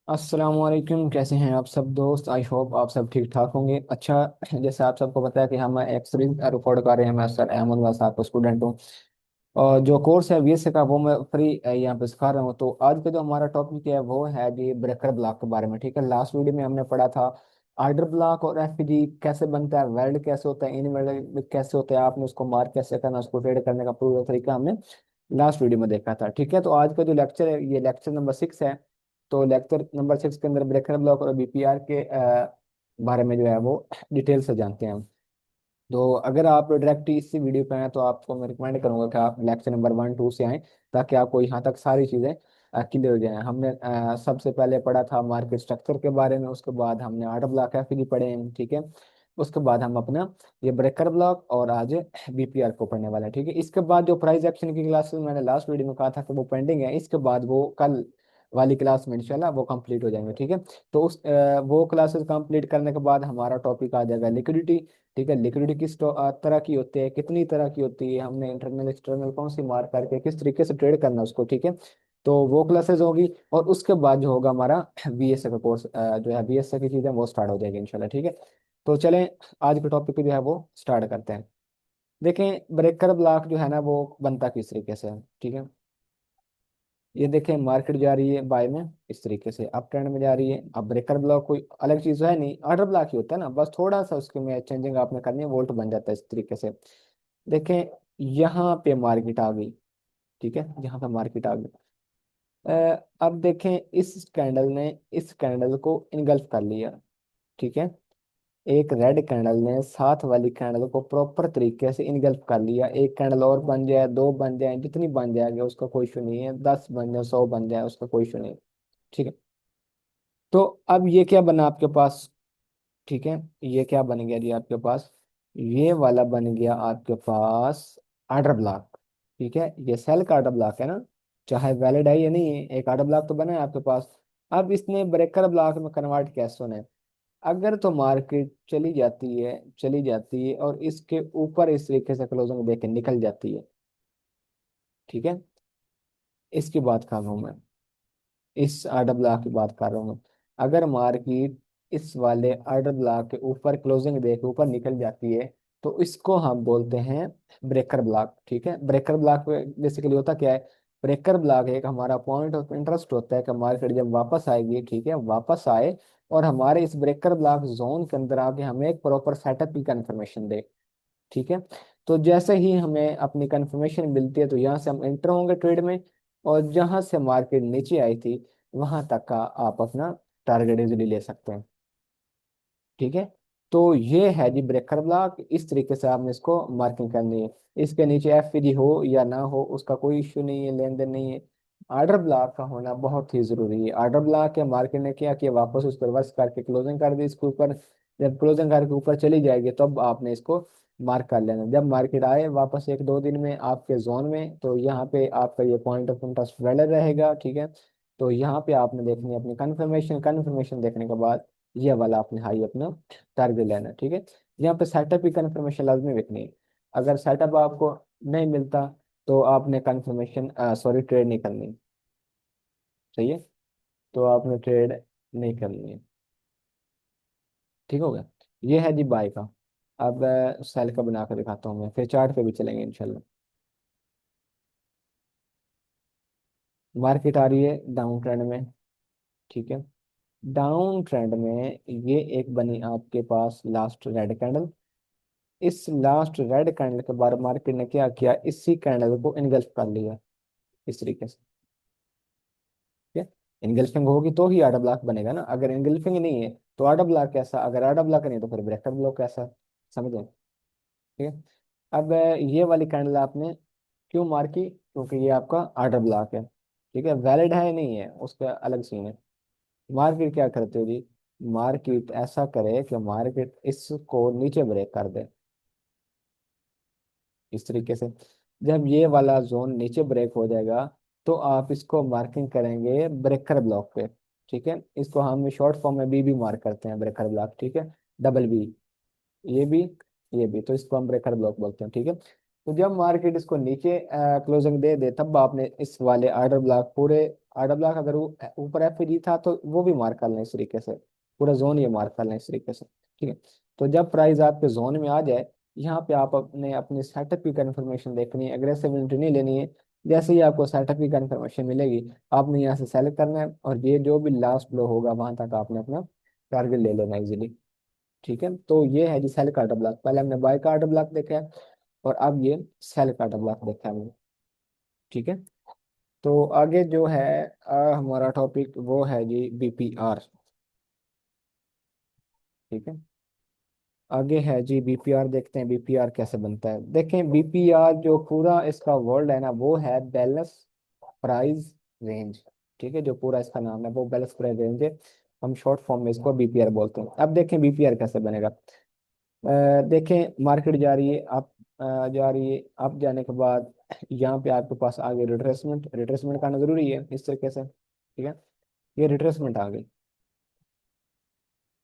अस्सलाम वालेकुम। कैसे हैं आप सब दोस्त? आई होप आप सब ठीक ठाक होंगे। अच्छा, जैसे आप सबको पता है कि हम एक सीरीज रिकॉर्ड कर रहे हैं। मैं सर अहमद वास आपको स्टूडेंट हूँ और जो कोर्स है बीएससी का वो मैं फ्री यहाँ पे सिखा रहा हूँ। तो आज का जो हमारा टॉपिक है वो है जी ब्रेकर ब्लॉक के बारे में। ठीक है, लास्ट वीडियो में हमने पढ़ा था आर्डर ब्लॉक और एफपीजी कैसे बनता है, वेल्ड कैसे होता है, इन वेल्ड कैसे होता है, आपने उसको मार्क कैसे करना, उसको ट्रेड करने का पूरा तरीका हमने लास्ट वीडियो में देखा था। ठीक है, तो आज का जो लेक्चर है ये लेक्चर नंबर 6 है। तो लेक्चर नंबर 6 के अंदर ब्रेकर ब्लॉक और बीपीआर के बारे में जो है वो डिटेल से जानते हैं हम। तो अगर आप डायरेक्ट इसी वीडियो पे आए तो आपको मैं रिकमेंड करूंगा कि आप लेक्चर नंबर 1 2 से आएँ, ताकि आपको यहाँ तक सारी चीज़ें क्लियर हो जाए। हमने सबसे पहले पढ़ा था मार्केट स्ट्रक्चर के बारे में, उसके बाद हमने आर्डर ब्लॉक एफडी पढ़े हैं। ठीक है, उसके बाद हम अपना ये ब्रेकर ब्लॉक और आज बीपीआर को पढ़ने वाला है। ठीक है, इसके बाद जो प्राइस एक्शन की क्लासेस मैंने लास्ट वीडियो में कहा था कि वो पेंडिंग है, इसके बाद वो कल वाली क्लास में इंशाल्लाह वो कंप्लीट हो जाएंगे। ठीक है, तो वो क्लासेस कंप्लीट करने के बाद हमारा टॉपिक आ जाएगा लिक्विडिटी। ठीक है, लिक्विडिटी किस तरह की होती है, कितनी तरह की होती है, हमने इंटरनल एक्सटर्नल कौन सी मार्क करके किस तरीके से ट्रेड करना है उसको। ठीक है, तो वो क्लासेस होगी और उसके बाद जो होगा हमारा बीएसए का कोर्स जो है बीएसए की चीज़ें वो स्टार्ट हो जाएगी इंशाल्लाह। ठीक है, तो चलें आज के टॉपिक को जो है वो स्टार्ट करते हैं। देखें ब्रेकर ब्लॉक जो है ना वो बनता किस तरीके से है। ठीक है, ये देखें मार्केट जा रही है बाय में, इस तरीके से अप ट्रेंड में जा रही है। अब ब्रेकर ब्लॉक कोई अलग चीज है नहीं, ऑर्डर ब्लॉक ही होता है ना, बस थोड़ा सा उसके में चेंजिंग आपने करनी है, वोल्ट बन जाता है इस तरीके से। देखें यहाँ पे मार्केट आ गई। ठीक है, यहाँ पे मार्केट आ गई। अब देखें इस कैंडल ने इस कैंडल को इनगल्फ कर लिया। ठीक है, एक रेड कैंडल ने साथ वाली कैंडल को प्रॉपर तरीके से इनगल्फ कर लिया। एक कैंडल और बन जाए, दो बन जाए, जितनी बन जाएगी उसका कोई इशू नहीं है, 10 बन जाए, 100 बन जाए, उसका कोई इशू नहीं है। ठीक है, तो अब ये क्या बना आपके पास? ठीक है, ये क्या बन गया जी आपके पास? ये वाला बन गया आपके पास आर्डर ब्लॉक। ठीक है, ये सेल का आर्डर ब्लॉक है ना, चाहे वैलिड है या नहीं है, एक आर्डर ब्लॉक तो बना है आपके पास। अब इसने ब्रेकर ब्लॉक में कन्वर्ट कैसे होना है? अगर तो मार्केट चली जाती है और इसके ऊपर इस तरीके से क्लोजिंग देके निकल जाती है। ठीक है, इसकी बात कर रहा हूं मैं, इस आर्डर ब्लॉक की बात कर रहा हूँ मैं। अगर मार्केट इस वाले आर्डर ब्लॉक के ऊपर क्लोजिंग दे के ऊपर निकल जाती है तो इसको हम बोलते हैं ब्रेकर ब्लॉक। ठीक है, ब्रेकर ब्लॉक बेसिकली होता क्या है? ब्रेकर ब्लॉक एक हमारा पॉइंट ऑफ इंटरेस्ट होता है कि मार्केट जब वापस आएगी, ठीक है, वापस आए और हमारे इस ब्रेकर ब्लॉक जोन के अंदर आके हमें एक प्रॉपर सेटअप की कंफर्मेशन दे। ठीक है, तो जैसे ही हमें अपनी कंफर्मेशन मिलती है तो यहाँ से हम एंटर होंगे ट्रेड में, और जहां से मार्केट नीचे आई थी वहां तक का आप अपना टारगेट इजीली ले सकते हैं। ठीक है, तो ये है जी ब्रेकर ब्लॉक, इस तरीके से आपने इसको मार्किंग करनी है। इसके नीचे एफ हो या ना हो उसका कोई इश्यू नहीं है, लेन देन नहीं है। आर्डर ब्लॉक का होना बहुत ही जरूरी है। आर्डर ब्लॉक के मार्केट ने क्या किया, वापस उसको रिवर्स करके क्लोजिंग कर दी इसके ऊपर। जब क्लोजिंग करके ऊपर चली जाएगी तब आपने इसको मार्क कर लेना। जब मार्केट आए वापस 1 2 दिन में आपके जोन में, तो यहाँ पे आपका ये पॉइंट ऑफ इंटरेस्ट वैलिड रहेगा। ठीक है, तो यहाँ पे आपने देखनी है अपनी कंफर्मेशन। कंफर्मेशन देखने के बाद ये वाला आपने हाई अपना टारगेट लेना है। ठीक है, यहाँ पे सेटअप की कंफर्मेशन लाजमी रखनी है। अगर सेटअप आपको नहीं मिलता तो आपने कंफर्मेशन सॉरी ट्रेड नहीं करनी। सही है, तो आपने ट्रेड नहीं करनी है। ठीक हो गया, ये है जी बाय का। अब सेल का बना कर दिखाता हूँ मैं, फिर चार्ट पे भी चलेंगे इंशाल्लाह। मार्केट आ रही है डाउन ट्रेंड में। ठीक है, डाउन ट्रेंड में ये एक बनी आपके पास लास्ट रेड कैंडल। इस लास्ट रेड कैंडल के बाद मार्केट ने क्या किया, इसी कैंडल को इनगल्फ कर लिया इस तरीके से। ठीक है, इनगल्फिंग होगी तो ही आर्डर ब्लॉक बनेगा ना, अगर इनगल्फिंग नहीं है तो आर्डर ब्लॉक कैसा, अगर आर्डर ब्लॉक नहीं तो फिर ब्रेकर ब्लॉक कैसा? समझे? ठीक है, अब ये वाली कैंडल आपने क्यों मार्की? क्योंकि ये आपका आर्डर ब्लॉक है। ठीक है, वैलिड है नहीं है उसका अलग सीन है। मार्केट क्या करते हो जी, मार्केट ऐसा करे कि मार्केट इसको नीचे ब्रेक कर दे इस तरीके से। जब ये वाला जोन नीचे ब्रेक हो जाएगा तो आप इसको मार्किंग करेंगे ब्रेकर ब्लॉक पे। ठीक है, इसको हम शॉर्ट फॉर्म में बी भी मार्क करते हैं, ब्रेकर ब्लॉक। ठीक है, डबल बी, ये भी, ये भी, तो इसको हम ब्रेकर ब्लॉक बोलते हैं। ठीक है, तो जब मार्केट इसको नीचे क्लोजिंग दे दे तब आपने इस वाले आर्डर ब्लॉक पूरे आधा ब्लॉक अगर वो ऊपर एफ डी था तो वो भी मार्क कर लें इस तरीके से, पूरा जोन ये मार्क कर लें इस तरीके से। ठीक है, तो जब प्राइस आपके जोन में आ जाए, यहाँ पे आप अपने अपने सेटअप की कंफर्मेशन देखनी है, एग्रेसिव एंट्री नहीं लेनी है। जैसे ही आपको सेटअप की कंफर्मेशन मिलेगी, आपने यहाँ से सेलेक्ट करना है, और ये जो भी लास्ट लो होगा वहां तक आपने अपना टारगेट ले लेना इजीली। ठीक है, तो ये है जी सेल का आर्डर ब्लॉक। पहले हमने बाय का आर्डर ब्लॉक देखा है, और अब ये सेल का आर्डर ब्लॉक देखा है हमने। ठीक है, तो आगे जो है हमारा टॉपिक वो है जी बीपीआर। ठीक है, आगे है जी बीपीआर, देखते हैं बीपीआर कैसे बनता है। देखें बीपीआर जो पूरा इसका वर्ड है ना, वो है बैलेंस प्राइस रेंज। ठीक है, जो पूरा इसका नाम है वो बैलेंस प्राइस रेंज है। हम शॉर्ट फॉर्म में इसको बीपीआर बोलते हैं। अब देखें बीपीआर कैसे बनेगा। देखें मार्केट जा रही है, आप जा रही है, आप जाने के बाद यहाँ पे आपके पास आ गई रिट्रेसमेंट। रिट्रेसमेंट करना जरूरी है इस तरीके से। ठीक है, ये रिट्रेसमेंट आ गई।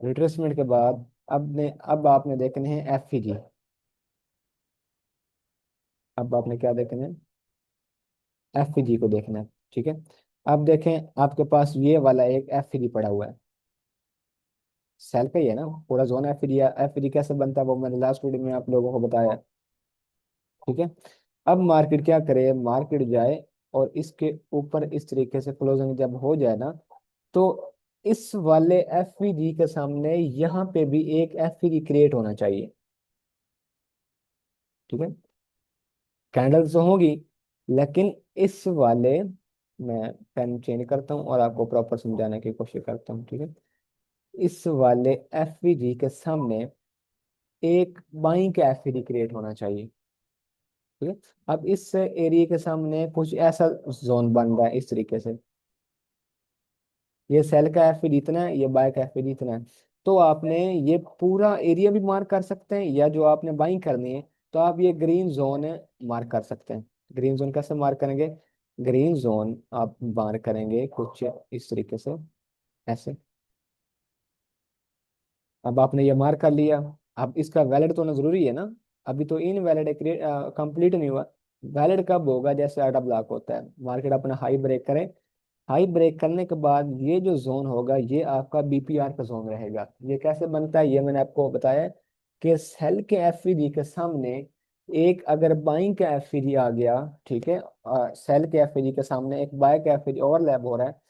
रिट्रेसमेंट के बाद अब आपने देखने हैं एफ जी। अब आपने क्या देखना है, एफ जी को देखना है। ठीक है, अब देखें आपके पास ये वाला एक एफ जी पड़ा हुआ है, सेल का ही है ना पूरा zone. F G, F G कैसे बनता है वो मैंने लास्ट वीडियो में आप लोगों को बताया। ठीक है, अब मार्केट क्या करे, मार्केट जाए और इसके ऊपर इस तरीके से क्लोजिंग जब हो जाए ना, तो इस वाले एफ जी के सामने यहाँ पे भी एक एफ जी क्रिएट होना चाहिए। ठीक है, कैंडल्स तो होगी, लेकिन इस वाले, मैं पेन चेंज करता हूँ और आपको प्रॉपर समझाने की कोशिश करता हूँ। ठीक है, इस वाले एफ जी के सामने एक बाइंग का एफ जी क्रिएट होना चाहिए। ठीक है, अब इस एरिया के सामने कुछ ऐसा जोन बन रहा है इस तरीके से, ये सेल का एफ इतना है, ये बाय का एफ इतना है। तो आपने ये पूरा एरिया भी मार्क कर सकते हैं, या जो आपने बाइंग करनी है तो आप ये ग्रीन जोन मार्क कर सकते हैं। ग्रीन जोन कैसे मार्क करेंगे, ग्रीन जोन आप मार्क करेंगे कुछ इस तरीके से, ऐसे। अब आपने ये मार्क कर लिया, अब इसका वैलिड तो होना जरूरी है ना। अभी तो इन वैलिड कंप्लीट नहीं हुआ। वैलिड कब होगा, जैसे आटा ब्लॉक होता है, मार्केट अपना हाई ब्रेक करे, हाई ब्रेक करने के बाद ये जो जोन होगा ये आपका बीपीआर का जोन रहेगा। ये कैसे बनता है ये मैंने आपको बताया, कि सेल के एफईडी के सामने एक अगर बाइंग का एफईडी आ गया, ठीक है, सेल के एफईडी के सामने एक बाय का एफईडी ओवरलैप हो रहा है,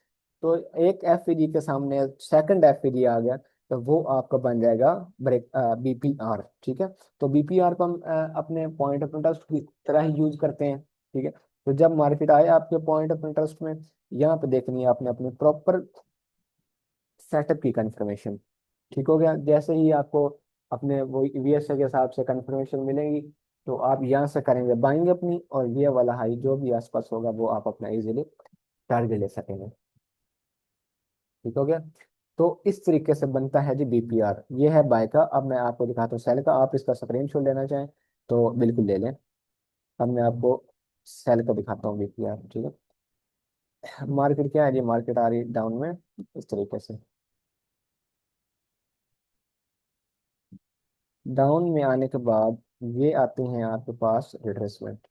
तो एक एफईडी के सामने सेकंड एफईडी आ गया, तो वो आपका बन जाएगा ब्रेक बीपीआर। ठीक है, तो बीपीआर को हम अपने पॉइंट ऑफ इंटरेस्ट की तरह ही यूज करते हैं। ठीक है, तो जब मार्केट आए आपके पॉइंट ऑफ इंटरेस्ट में, यहाँ पे देखनी है आपने अपनी प्रॉपर सेटअप की कंफर्मेशन। ठीक हो गया, जैसे ही आपको अपने वो वीएसए के हिसाब से कंफर्मेशन मिलेगी, तो आप यहाँ से करेंगे बाइंग अपनी, और ये वाला हाई जो भी आसपास होगा वो आप अपना इजीली टारगेट ले सकेंगे। ठीक हो गया, तो इस तरीके से बनता है जी बीपीआर। ये है बाय का। अब मैं आपको दिखाता हूँ सेल का, आप इसका स्क्रीनशॉट लेना चाहें तो बिल्कुल ले लें। अब मैं आपको सेल का दिखाता हूँ बीपीआर। ठीक है, मार्केट क्या है जी, मार्केट आ रही है डाउन में इस तरीके से। डाउन में आने के बाद ये आते हैं आपके पास रिट्रेसमेंट।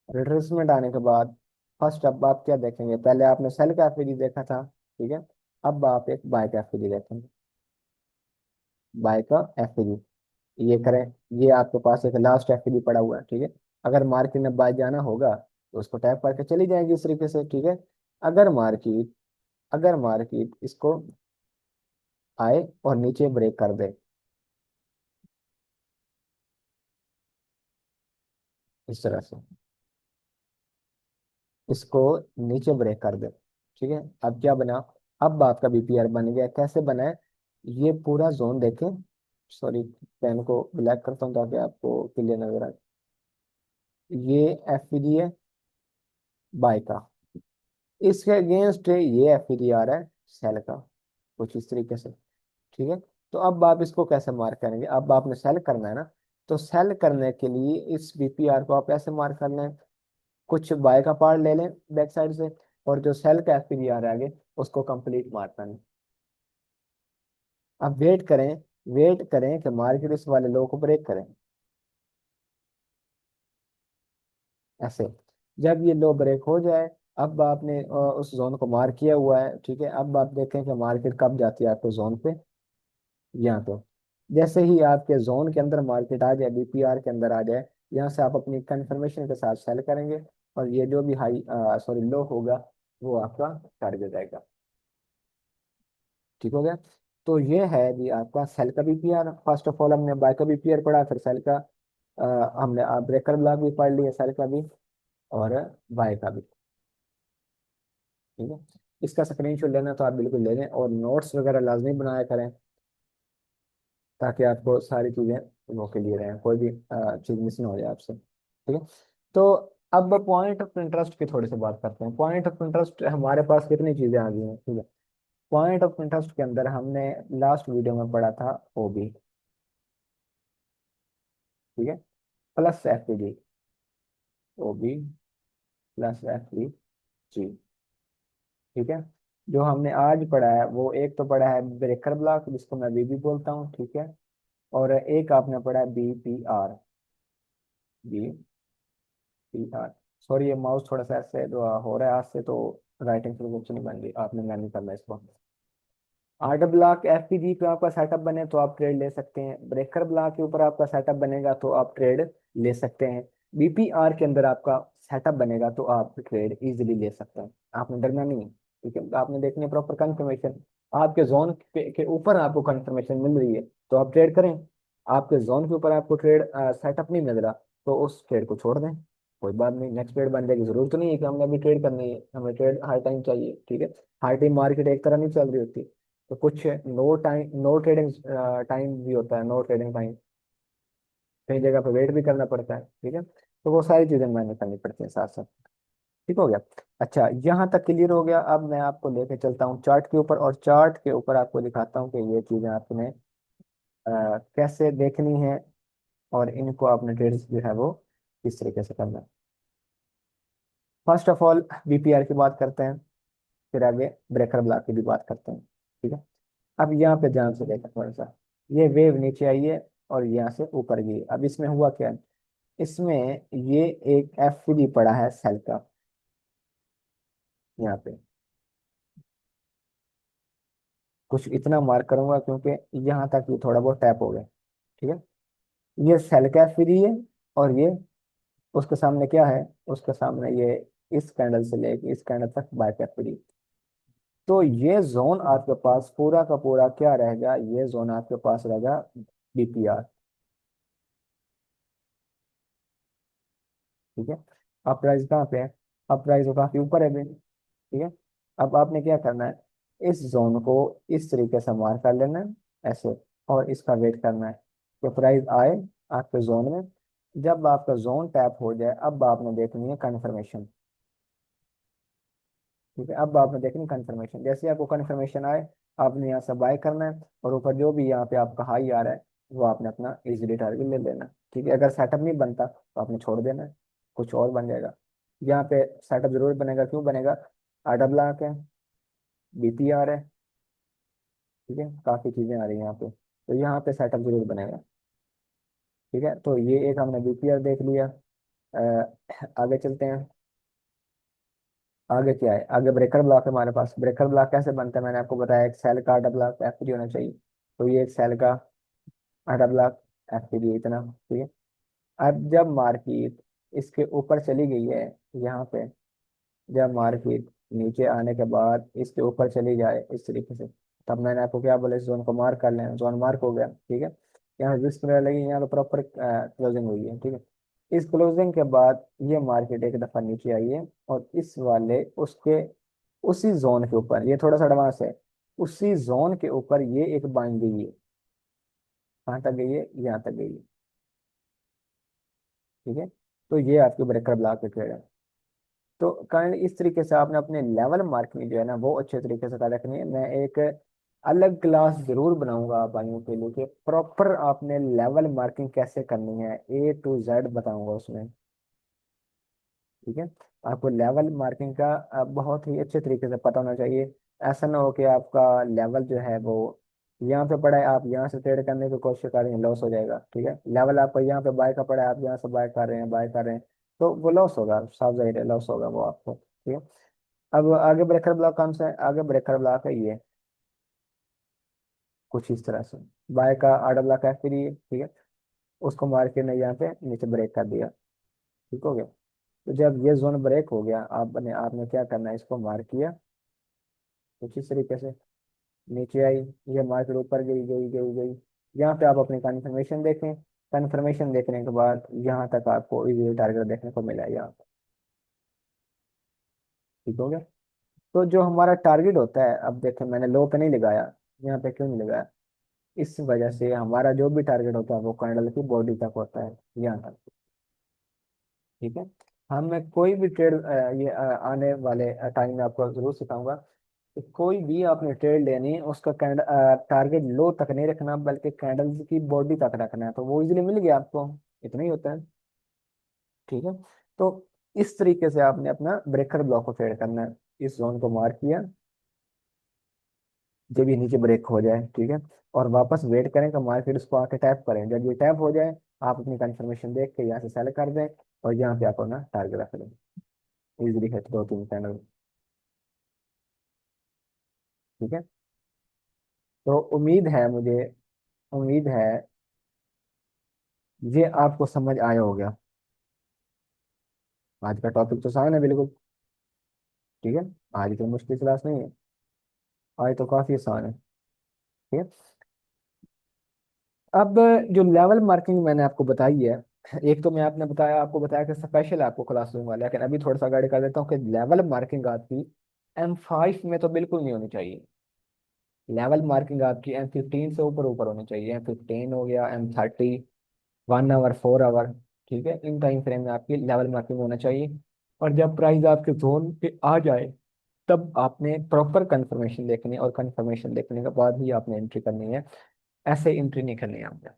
रिट्रेसमेंट आने के बाद फर्स्ट अब आप क्या देखेंगे, पहले आपने सेल का एफईडी देखा था। ठीक है, अब आप एक बाय का एफईडी देखेंगे, बाय का एफईडी ये करें। ये आपके पास एक लास्ट एफईडी पड़ा हुआ है। ठीक है, अगर मार्केट में बाय जाना होगा तो उसको टैप करके चली जाएगी इस तरीके से। ठीक है, अगर मार्केट अगर मार्केट इसको आए और नीचे ब्रेक कर दे इस तरह से, इसको नीचे ब्रेक कर दे। ठीक है, अब क्या बना, अब आपका बीपीआर बन गया। कैसे बना है, ये पूरा जोन देखें, सॉरी पेन को ब्लैक करता हूँ ताकि आपको क्लियर नजर आए। ये एफ है बाय का, इसके अगेंस्ट ये एफ आ रहा है सेल का, कुछ इस तरीके से। ठीक है, तो अब आप इसको कैसे मार्क करेंगे, अब आपने सेल करना है ना, तो सेल करने के लिए इस बीपीआर को आप ऐसे मार्क कर लें, कुछ बाय का पार्ट ले लें बैक साइड से, और जो सेल का एफपीवी आगे उसको कंप्लीट मारना है। अब वेट करें कि मार्केट इस वाले लो को ब्रेक करें। ऐसे। जब ये लो ब्रेक हो जाए, अब आपने उस जोन को मार्क किया हुआ है, ठीक है। अब आप देखें कि मार्केट कब जाती है आपके जोन पे, यहाँ पे। जैसे ही आपके जोन के अंदर मार्केट आ जाए, बीपीआर के अंदर आ जाए, यहाँ से आप अपनी कंफर्मेशन के साथ सेल करेंगे, और ये जो भी हाई सॉरी लो होगा, वो आपका टारगेट हो जाएगा। ठीक हो गया। तो ये है जी आपका सेल का बीपीआर। फर्स्ट ऑफ ऑल हमने बाय का बीपीआर पढ़ा, फिर सेल का हमने ब्रेकर ब्लॉक भी पढ़ लिया, सेल का भी और बाय का भी। ठीक है। इसका स्क्रीनशॉट लेना तो आप बिल्कुल ले लें, और नोट्स वगैरह लाजमी बनाया करें, ताकि आपको सारी चीज़ें वो के लिए रहें, कोई भी चीज़ मिस ना हो जाए आपसे। ठीक है। तो अब पॉइंट ऑफ इंटरेस्ट की थोड़ी सी बात करते हैं। पॉइंट ऑफ इंटरेस्ट हमारे पास कितनी चीज़ें आ गई हैं, ठीक है। पॉइंट ऑफ इंटरेस्ट के अंदर हमने लास्ट वीडियो में पढ़ा था ओबी, ठीक है, प्लस एफ जी, ओबी प्लस एफ जी, ठीक है। जो हमने आज पढ़ा है वो एक तो पढ़ा है ब्रेकर ब्लॉक, जिसको मैं बीबी बोलता हूँ, ठीक है। और एक आपने पढ़ा है बीपीआर, बीपीआर। सॉरी, ये माउस थोड़ा सा ऐसे हो रहा है आज से, तो राइटिंग फिर अच्छी नहीं बन रही, आपने मैनुअल करना है इसको। आर्डर ब्लॉक एफपीजी पे आपका सेटअप बने तो आप ट्रेड ले सकते हैं, ब्रेकर ब्लॉक के ऊपर आपका सेटअप बनेगा तो आप ट्रेड ले सकते हैं, बीपीआर के अंदर आपका सेटअप बनेगा तो आप ट्रेड इजीली ले सकते हैं। आपने डरना नहीं है, ठीक है। आपने देखनी है प्रॉपर कंफर्मेशन, आपके जोन के ऊपर आपको कंफर्मेशन मिल रही है तो आप ट्रेड करें। आपके जोन के ऊपर आपको ट्रेड सेटअप नहीं मिल रहा, तो उस ट्रेड को छोड़ दें, कोई बात नहीं, नेक्स्ट ट्रेड बन जाएगी। जरूरत तो नहीं है कि हमने अभी ट्रेड करनी है, हमें ट्रेड हर टाइम चाहिए, ठीक है। हर टाइम मार्केट एक तरह नहीं चल रही होती, तो कुछ no time, no trading time भी होता है, नो ट्रेडिंग टाइम, कई जगह पे वेट भी करना पड़ता है, ठीक है। तो वो सारी चीजें मैंने करनी पड़ती हैं साथ साथ। ठीक हो गया। अच्छा, यहाँ तक क्लियर हो गया। अब मैं आपको लेके चलता हूँ चार्ट के ऊपर, और चार्ट के ऊपर आपको दिखाता हूँ कि ये चीजें आपने कैसे देखनी है, और इनको आपने ट्रेड्स जो है वो किस तरीके से करना है। फर्स्ट ऑफ ऑल बीपीआर की बात करते हैं, फिर आगे ब्रेकर ब्लॉक की भी बात करते हैं, ठीक है। अब यहाँ पे ध्यान से देखा थोड़ा सा, ये वेव नीचे आई है और यहाँ से ऊपर गई। अब इसमें हुआ क्या है, इसमें ये एक एफ भी पड़ा है सेल का, यहाँ पे कुछ इतना मार्क करूंगा क्योंकि यहाँ तक ये थोड़ा बहुत टैप हो गया, ठीक है। ये सेल का एफ है, और ये उसके सामने क्या है, उसके सामने ये इस कैंडल से लेके इस कैंडल तक बाय कैप। तो ये जोन आपके पास पूरा का पूरा क्या रहेगा, ये जोन आपके पास रहेगा बीपीआर, ठीक है। अब प्राइस कहाँ पे है, अब प्राइस तो काफी ऊपर है अभी, ठीक है। अब आपने क्या करना है, इस जोन को इस तरीके से मार कर लेना है ऐसे, और इसका वेट करना है कि प्राइस आए आपके जोन में। जब आपका जोन टैप हो जाए, अब आपने देखनी है कंफर्मेशन, ठीक है। अब आपने देखनी कंफर्मेशन, जैसे आपको कंफर्मेशन आए, आपने यहाँ से बाय करना है, और ऊपर जो भी यहाँ पे आपका हाई आ रहा है वो आपने अपना इजीली टारगेट ले लेना, ठीक है। अगर सेटअप नहीं बनता तो आपने छोड़ देना है, कुछ और बन जाएगा। यहाँ पे सेटअप जरूर बनेगा, क्यों बनेगा, आर ब्लॉक है, बीपीआर है, ठीक है, काफी चीजें आ रही हैं यहाँ पे, तो यहाँ पे सेटअप जरूर बनेगा, ठीक है। तो ये एक हमने बीपीआर देख लिया। आगे चलते हैं। आगे क्या है, आगे ब्रेकर ब्लॉक है हमारे पास। ब्रेकर ब्लॉक कैसे बनता है, मैंने आपको बताया, एक सेल का आटा ब्लॉक एफ होना चाहिए, तो ये एक सेल का आटा ब्लॉक एफ इतना, ठीक है। अब जब मार्केट इसके ऊपर चली गई है, यहाँ पे जब मार्केट नीचे आने के बाद इसके ऊपर चली जाए इस तरीके से, तब मैंने आपको क्या बोला, इस जोन को मार्क कर लेना, जोन मार्क हो गया, ठीक है। यहाँ रिस्क लगी, यहाँ पे प्रॉपर क्लोजिंग हुई है, ठीक है। इस क्लोजिंग के बाद ये मार्केट एक दफा नीचे आई है, और इस वाले उसके उसी जोन के ऊपर, ये थोड़ा सा एडवांस है, उसी जोन के ऊपर ये एक बाइंग गई है, कहाँ तक गई है, यहाँ तक गई है, ठीक है। तो ये आपके ब्रेकर ब्लॉक के ट्रेड है। तो काइंड इस तरीके से आपने अपने लेवल मार्किंग जो है ना वो अच्छे तरीके से कर रखनी है। मैं एक अलग क्लास जरूर बनाऊंगा आप भाइयों के लिए, कि प्रॉपर आपने लेवल मार्किंग कैसे करनी है, A to Z बताऊंगा उसमें, ठीक है। आपको लेवल मार्किंग का बहुत ही अच्छे तरीके से पता होना चाहिए। ऐसा ना हो कि आपका लेवल जो है वो यहाँ पे पड़ा है, आप यहाँ से ट्रेड करने की कोशिश कर रहे हैं, लॉस हो जाएगा, ठीक है। लेवल आपका यहाँ पे बाय का पड़ा है, आप यहाँ से बाय कर रहे हैं, बाय कर रहे हैं, तो वो लॉस होगा, साफ जाहिर है लॉस होगा वो आपको, ठीक है। अब आगे ब्रेकर ब्लॉक कौन सा है, आगे ब्रेकर ब्लॉक है ये, कुछ इस तरह से। बाय का आधा ब्लॉक है फिर ये, ठीक है। उसको मार के मैं यहाँ पे नीचे ब्रेक कर दिया, ठीक हो गया। तो जब ये जोन ब्रेक हो गया, आपने आपने क्या करना है, इसको मार किया कुछ इस तरीके से, नीचे आई, ये मार्केट ऊपर गई गई गई गई, यहाँ पे आप अपनी कंफर्मेशन देखें। कंफर्मेशन देखने के बाद यहाँ तक आपको इजीली टारगेट देखने को मिला यहाँ पे, ठीक हो गया। तो जो हमारा टारगेट होता है, अब देखें मैंने लो पे नहीं लगाया, यहाँ पे क्यों नहीं लगाया, इस वजह से हमारा जो भी टारगेट होता है वो कैंडल की बॉडी तक होता है, यहाँ तक, ठीक है। हमें कोई भी ट्रेड, ये आने वाले टाइम में आपको जरूर सिखाऊंगा कि कोई भी आपने ट्रेड लेनी है उसका टारगेट लो तक नहीं रखना, बल्कि कैंडल की बॉडी तक रखना है, तो वो इजीली मिल गया आपको, इतना ही होता है, ठीक है। तो इस तरीके से आपने अपना ब्रेकर ब्लॉक को ट्रेड करना है। इस जोन को मार्क किया, जब ये नीचे ब्रेक हो जाए, ठीक है, और वापस वेट करें कि मार्केट उसको आके टैप करें, जब ये टैप हो जाए आप अपनी कंफर्मेशन देख के यहाँ से सेल कर दें, और यहाँ पे आप अपना टारगेट रख लें, इजीली है, 2 3 कैंडल, ठीक है। तो उम्मीद है मुझे, उम्मीद है ये आपको समझ आया होगा। आज का टॉपिक तो आसान है बिल्कुल, ठीक है। आज तो मुश्किल क्लास नहीं है, आज तो काफी आसान है, ठीक है। अब जो लेवल मार्किंग मैंने आपको बताई है, एक तो मैं आपने बताया, आपको बताया कि स्पेशल आपको क्लास लूंगा, लेकिन अभी थोड़ा सा गाइड कर देता हूँ कि लेवल मार्किंग आपकी M5 में तो बिल्कुल नहीं होनी चाहिए। लेवल मार्किंग आपकी M15 से ऊपर ऊपर होनी चाहिए, M15 हो गया, M30, 1 आवर 4 आवर, ठीक है, इन टाइम फ्रेम में आपकी लेवल मार्किंग होना चाहिए। और जब प्राइस आपके जोन पे आ जाए, तब आपने प्रॉपर कंफर्मेशन देखनी है, और कंफर्मेशन देखने के बाद ही आपने एंट्री करनी है, ऐसे एंट्री नहीं करनी है आपने।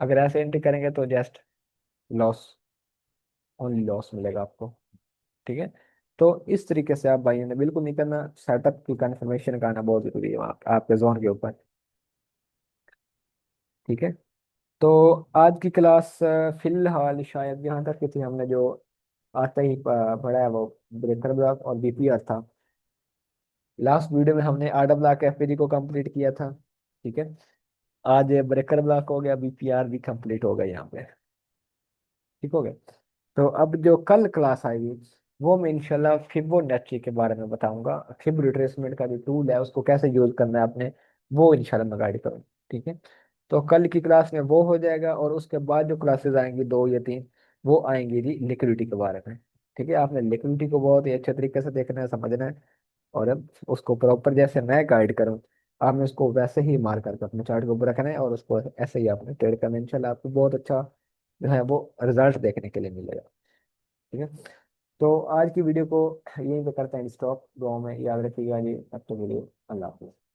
अगर ऐसे एंट्री करेंगे तो जस्ट लॉस, ओनली लॉस मिलेगा आपको, ठीक है। तो इस तरीके से आप भाइयों ने बिल्कुल नहीं करना, सेटअप की कंफर्मेशन का आना बहुत जरूरी है आपके जोन के ऊपर, ठीक है। तो आज की क्लास फिलहाल शायद यहाँ तक की थी, हमने जो आता ही पढ़ा है वो ब्रेकर ब्लॉक और बीपीआर था। लास्ट वीडियो में हमने आडा ब्लॉक एफपीजी को कंप्लीट किया था, ठीक है। आज ब्रेकर ब्लॉक हो गया, बीपीआर भी कंप्लीट हो गया यहाँ पे, ठीक हो गया। तो अब जो कल क्लास आएगी, वो मैं इंशाल्लाह फिबोनाची के बारे में बताऊंगा, फिब रिट्रेसमेंट का जो टूल है उसको कैसे यूज करना है आपने, वो इंशाल्लाह मैं गाइड करूँ, ठीक है। तो कल की क्लास में वो हो जाएगा, और उसके बाद जो क्लासेस आएंगी 2 या 3, वो आएंगी जी लिक्विडिटी के बारे में, ठीक है। आपने लिक्विडिटी को बहुत ही अच्छे तरीके से देखना है, समझना है, और अब उसको प्रॉपर जैसे मैं गाइड करूँ, आपने उसको वैसे ही मार करके अपने चार्ट के ऊपर रखना है, और उसको ऐसे ही आपने ट्रेड करना है, इंशाल्लाह आपको बहुत अच्छा जो है वो रिजल्ट देखने के लिए मिलेगा, ठीक है। तो आज की वीडियो को यहीं पे करते हैं स्टॉप, दुआ में याद रखिएगा जी, अब तो वीडियो, अल्लाह हाफिज़।